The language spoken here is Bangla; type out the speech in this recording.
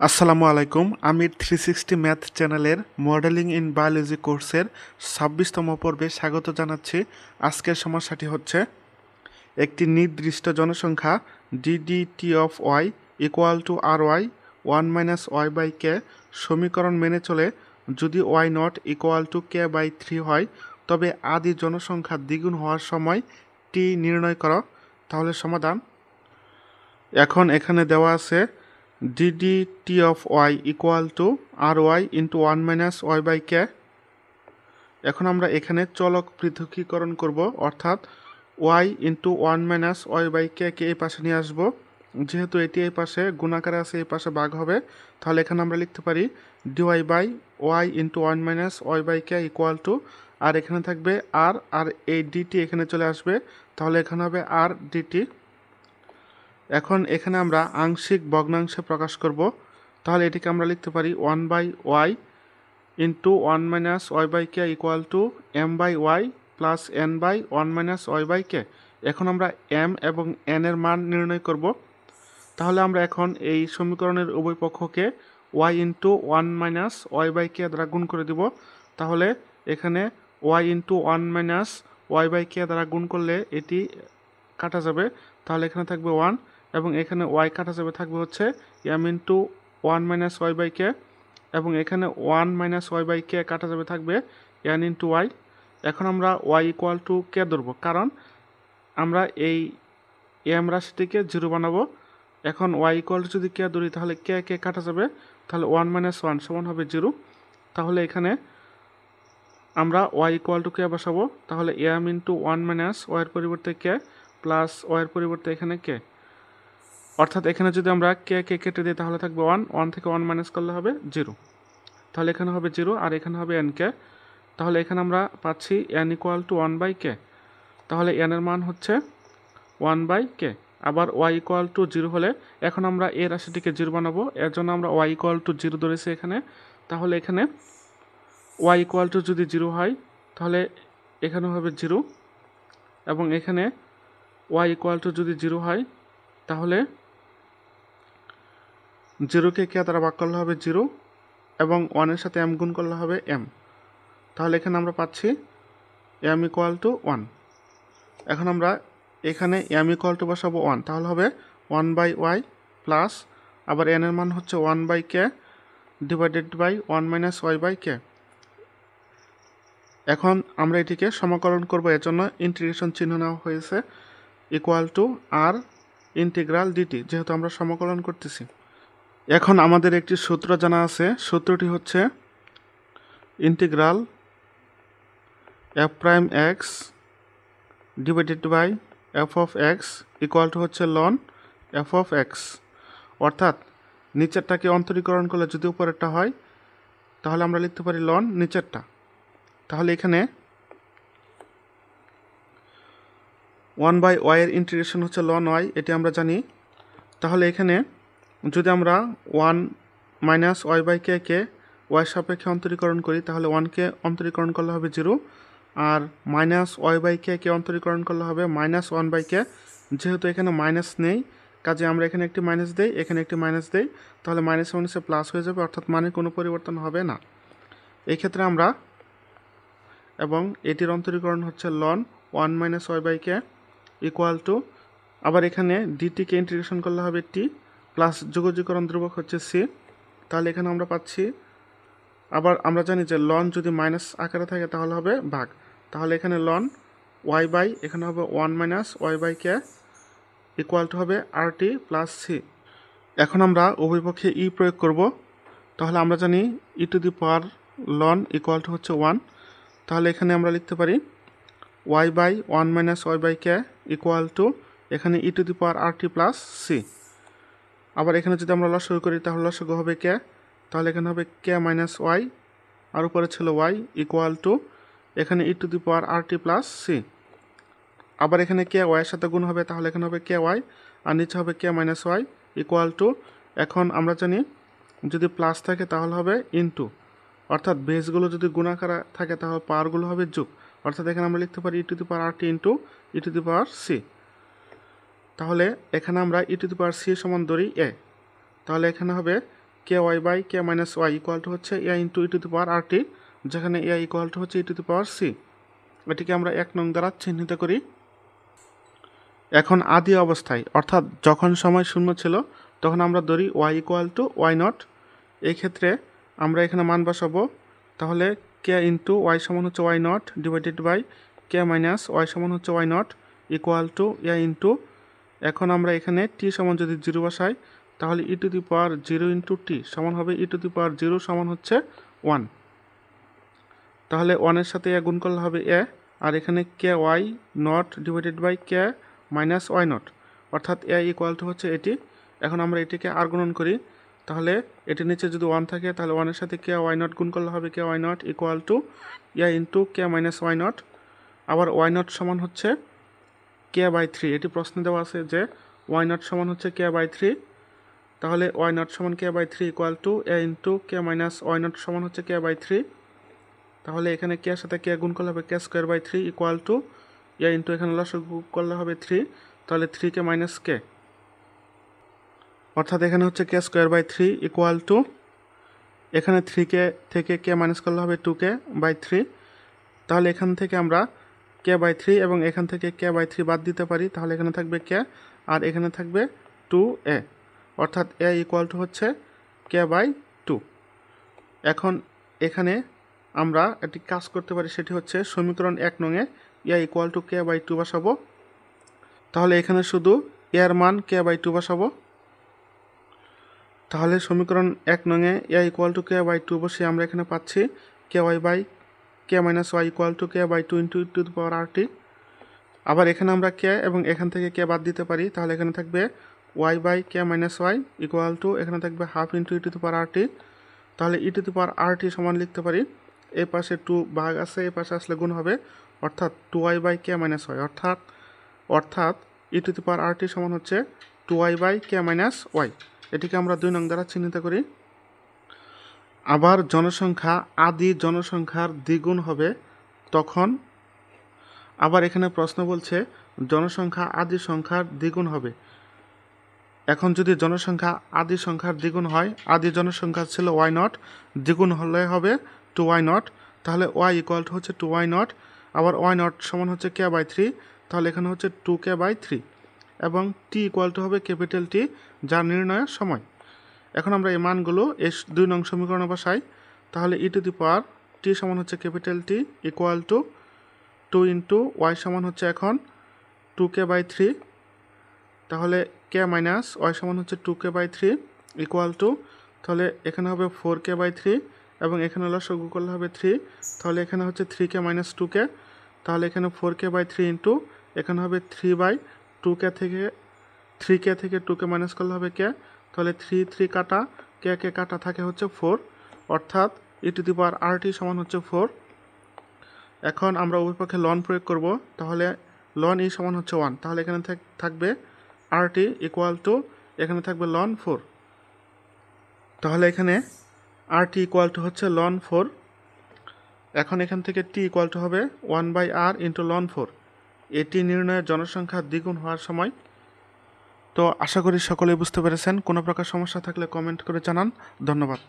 আসসালামু আলাইকুম। আমি 360 ম্যাথ চ্যানেলের মডেলিং ইন বায়োলজি কোর্সের 26তম পর্বে স্বাগত জানাচ্ছি। আজকের সমস্যাটি হচ্ছে একটি নির্দিষ্ট জনসংখ্যা d d t of y equal to r y 1-y/k সমীকরণ মেনে চলে যদি why not equal two k/3 হয় তবে আদি জনসংখ্যা দ্বিগুণ হওয়ার সময় টি নির্ণয় করো। তাহলে সমাধান। এখন এখানে দেওয়া আছে d d t of y equal to r y into 1-y/k। এখন আমরা এখানে চলক পৃথকীকরণ করব, অর্থাৎ ওয়াই ইন্টু 1-y/k কে এই পাশে নিয়ে আসবো। যেহেতু এটি এই পাশে গুণাকারে আছে, এই পাশে ভাগ হবে, তাহলে এখানে আমরা লিখতে পারি dy by y into 1-y/k equal to, আর এখানে থাকবে আর এই ডিটি এখানে চলে আসবে, তাহলে এখানে হবে আর ডিটি। এখন এখানে আমরা আংশিক ভগ্নাংশে প্রকাশ করব, তাহলে এটিকে আমরা লিখতে পারি 1/y into 1-y/k equal two m/y plus n/1-y/k। এখন আমরা m এবং n এর মান নির্ণয় করব। তাহলে আমরা এখন এই সমীকরণের উভয় পক্ষকে y ইন্টু 1-y/k দ্বারা গুণ করে দিব। তাহলে এখানে y ইন্টু 1-y/k দ্বারা গুণ করলে এটি কাটা যাবে, তাহলে এখানে থাকবে 1 এবং এখানে y কাটা যাবে, থাকবে হচ্ছে m ইন্টু 1-y/k এবং এখানে 1-y/k কাটা যাবে, থাকবে n ইন্টু y। এখন আমরা y ইকুয়াল টু কে ধরব, কারণ আমরা এই m রাশিটিকে 0 বানাবো। এখন y ইকুয়াল টু যদি কে ধরি তাহলে কে কাটা যাবে, তাহলে 1-1 সমান হবে 0। তাহলে এখানে আমরা y ইকুয়াল টু কে বসাবো, তাহলে m ইন্টু 1-y এর পরিবর্তে কে প্লাস y এর পরিবর্তে এখানে কে, অর্থাৎ এখানে যদি আমরা কে কেটে দিই তাহলে থাকবে 1 থেকে 1 মাইনাস করলে হবে 0, তাহলে এখানে হবে 0 আর এখানে হবে n কে। তাহলে এখানে আমরা পাচ্ছি n ইকুয়াল টু 1/k, তাহলে n এর মান হচ্ছে 1/k। আবার y ইকুয়াল টু 0 হলে এখন আমরা এই রাশিটিকে 0 বানাবো, এর জন্য আমরা y ইকুয়াল টু 0 ধরেছি এখানে। তাহলে এখানে y ইকুয়াল টু যদি 0 হয় তাহলে এখানে হবে 0 এবং এখানে y ইকুয়াল টু যদি 0 হয় তাহলে 0কে কে দ্বারা ভাগ করলে হবে 0 এবং 1 এর সাথে m গুণ করলে হবে m। তাহলে এখানে আমরা পাচ্ছি m ইকুয়াল টু 1। এখন আমরা এখানে m ইকুয়াল টু বসাবো 1, তাহলে হবে 1/y প্লাস আবার n এর মান হচ্ছে 1/k ডিভাইডেড বাই 1-y/k। এখন আমরা এটিকে সমাকলন করব, এর জন্য ইন্টিগ্রেশন চিহ্ন নেওয়া হয়েছে equal to r integral d t, যেহেতু আমরা সমাকলন করতেছি। এখন আমাদের একটি সূত্র জানা আছে, সূত্রটি হচ্ছে integral f prime x divided by f of x equal to হচ্ছে লন এফ অফ এক্স, অর্থাৎ নিচেরটাকে অন্তরীকরণ করলে যদি উপরেরটা হয় তাহলে আমরা লিখতে পারি লন নিচেরটা। তাহলে এখানে 1/y এর ইন্টিগ্রেশন হচ্ছে লন y, এটি আমরা জানি। তাহলে এখানে যদি আমরা 1-y/k কে y সাপেক্ষে অন্তরীকরণ করি তাহলে 1কে অন্তরীকরণ করলে হবে 0 আর -y/k কে অন্তরীকরণ করলে হবে -1/k। যেহেতু এখানে মাইনাস নেই কাজে আমরা এখানে একটি মাইনাস দেই, এখানে একটি মাইনাস দেই, তাহলে -1 প্লাস হয়ে যাবে, অর্থাৎ মানের কোনো পরিবর্তন হবে না এই ক্ষেত্রে আমরা। এবং এটির অন্তরীকরণ হচ্ছে লন 1-y/k ইকুয়াল টু, আবার এখানে ডিটিকে ইন্টিগ্রেশন করলে হবে টি প্লাস যোগজীকরণ ধ্রুবক হচ্ছে সি। তাহলে এখানে আমরা পাচ্ছি, আবার আমরা জানি যে লন যদি মাইনাস আকারে থাকে তাহলে হবে ভাগ, তাহলে এখানে লন ওয়াই বাই এখানে হবে 1-y/k ইকুয়াল টু হবে আর টি প্লাস সি। এখন আমরা উভয় পক্ষে ই প্রয়োগ করব, তাহলে আমরা জানি e to the power ln equal to হচ্ছে 1, তাহলে এখানে আমরা লিখতে পারি y/1-y/k ইকুয়াল টু এখানে e to the power r t plus c. আবার এখানে যদি আমরা লসাগু করি তাহলে লসাগু হবে কে, তাহলে এখানে হবে কে মাইনাস ওয়াই আর উপরে ছিল ওয়াই ইকুয়াল টু এখানে e to the power r t plus c. আবার এখানে কে ওয়াইয়ের সাথে গুণ হবে, তাহলে এখানে হবে কে ওয়াই আর নিচে হবে কে মাইনাস ওয়াই ইকুয়াল টু, এখন আমরা জানি যদি প্লাস থাকে তাহলে হবে ইনটু, অর্থাৎ বেসগুলো যদি গুণাকার থাকে তাহলে পাওয়ারগুলো হবে যোগ, অর্থাৎ এখানে আমরা লিখতে পারি e to the power r t into e to the power c. তাহলে এখানে আমরা ই টু দি পাওয়ার সি সমান ধরি এ, তাহলে এখানে হবে k y by k minus y equal to হচ্ছে a into e to the power r টি, যেখানে এ ইকুয়াল টু হচ্ছে ই টু দি পাওয়ার সি। এটিকে আমরা 1 নং দ্বারা চিহ্নিত করি। এখন আদি অবস্থায় অর্থাৎ যখন সময় শূন্য ছিল তখন আমরা ধরি y equal to y naught. এই ক্ষেত্রে আমরা এখানে মান বসাবো, তাহলে কে ইন্টু ওয়াই সমান হচ্ছে y not divided by k minus y সমান হচ্ছে y not equal to a into, এখন আমরা এখানে টি সমান যদি 0 বসাই তাহলে e to the power 0 into T সমান হবে ই টু দি পাওয়ার 0 সমান হচ্ছে 1। তাহলে 1-এর সাথে এ গুণ করলে হবে এ, আর এখানে k y not divided by k minus y not, অর্থাৎ এ ইকুয়াল টু হচ্ছে এটি। এখন আমরা এটিকে আর গুণন করি, তাহলে এটির নিচে যদি 1 থাকে তাহলে 1-এর সাথে কে ওয়াই নট গুণ করলে হবে k y not equal to a into k minus y not. আবার ওয়াই নট সমান হচ্ছে কে বাই 3, এটি প্রশ্নে দেওয়া আছে যে ওয়াই নট সমান হচ্ছে কে বাই 3, তাহলে ওয়াই নট সমান k by 3 equal to a into k minus y not সমান হচ্ছে কে বাই 3। তাহলে এখানে কে সাথে কে গুণ করলে হবে k square by 3 equal to a into এখানে লসাগু করলে হবে 3, তাহলে 3 কে মাইনাস কে, অর্থাৎ এখানে হচ্ছে কে স্কোয়ার বাই 3 ইকুয়াল টু, এখানে 3 কে থেকে কে মাইনাস করলে হবে 2 কে বাই 3। তাহলে এখান থেকে আমরা কে বাই 3 এবং এখান থেকে কে বাই 3 বাদ দিতে পারি, তাহলে এখানে থাকবে কে আর এখানে থাকবে 2a, অর্থাৎ এ ইকুয়াল টু হচ্ছে কে বাই 2। এখন এখানে আমরা একটি কাজ করতে পারি, সেটি হচ্ছে সমীকরণ 1 নংয়ে a equal to k by 2 বসাবো। তাহলে এখানে শুধু এর মান কে বাই 2 বসাবো। তাহলে সমীকরণ 1 নংয়ে a equal to k by 2 বসে আমরা এখানে পাচ্ছি k y by k minus y equal to k by 2 into e to the power r t. আবার এখানে আমরা কে এবং এখান থেকে কে বাদ দিতে পারি, তাহলে এখানে থাকবে y by k minus y equal to, এখানে থাকবে half into e to the power r t. তাহলে e to the power r টি সমান লিখতে পারি, এই পাশে 2 ভাগ আছে, এই পাশে আসলে গুণ হবে, অর্থাৎ 2y by k minus Y, অর্থাৎ ই টু দি পাওয়ার আর টি সমান হচ্ছে 2y by k minus Y. এটিকে আমরা 2 নং দ্বারা চিহ্নিত করি। আবার জনসংখ্যা আদি জনসংখ্যার দ্বিগুণ হবে তখন, আবার এখানে প্রশ্ন বলছে জনসংখ্যা আদি সংখ্যার দ্বিগুণ হবে। এখন যদি জনসংখ্যা আদি সংখ্যার দ্বিগুণ হয়, আদি জনসংখ্যা ছিল ওয়াই নট, দ্বিগুণ হলে হবে 2y নট, তাহলে ওয়াই ইকুয়াল টু হচ্ছে 2y নট, আবার ওয়াই নট সমান হচ্ছে কে বাই 3, তাহলে এখানে হচ্ছে 2k বাই 3, এবং টি ইকুয়াল টু হবে ক্যাপিটাল টি, যার নির্ণয়ের সময়। এখন আমরা এই মানগুলো এই 2 নং সমীকরণে বসাই, তাহলে e to the power t সমান হচ্ছে capital t equal to 2 into y সমান হচ্ছে এখন 2k বাই 3, তাহলে কে মাইনাস ওয়াই সমান হচ্ছে 2k বাই 3 ইকুয়াল টু, তাহলে এখানে হবে 4k বাই 3 এবং এখানে লসাগু করলে হবে 3, তাহলে এখানে হচ্ছে 3k মাইনাস 2k, তাহলে এখানে 4k বাই 3 ইন্টু এখানে হবে 3 বাই 2k থেকে 3k থেকে 2k মাইনাস করলে হবে কে, তাহলে 3 কাটা কে কাটা থাকে হচ্ছে 4, অর্থাৎ ই টু দি পাওয়ার আর টি সমান হচ্ছে 4। এখন আমরা উভয় পক্ষে লন প্রয়োগ করব, তাহলে লন ই সমান হচ্ছে 1, তাহলে এখানে থাকবে আর টি ইকুয়াল টু, এখানে থাকবে লন 4, তাহলে এখানে আর টি ইকুয়াল টু হচ্ছে লন 4। এখন এখান থেকে টি ইকুয়াল টু হবে 1 বাই আর ইন্টু লন 4। এটি নির্ণয়ের জনসংখ্যা দ্বিগুণ হওয়ার সময়। তো আশা করি সকলেই বুঝতে পেরেছেন। কোনো প্রকার সমস্যা থাকলে কমেন্ট করে জানান। ধন্যবাদ।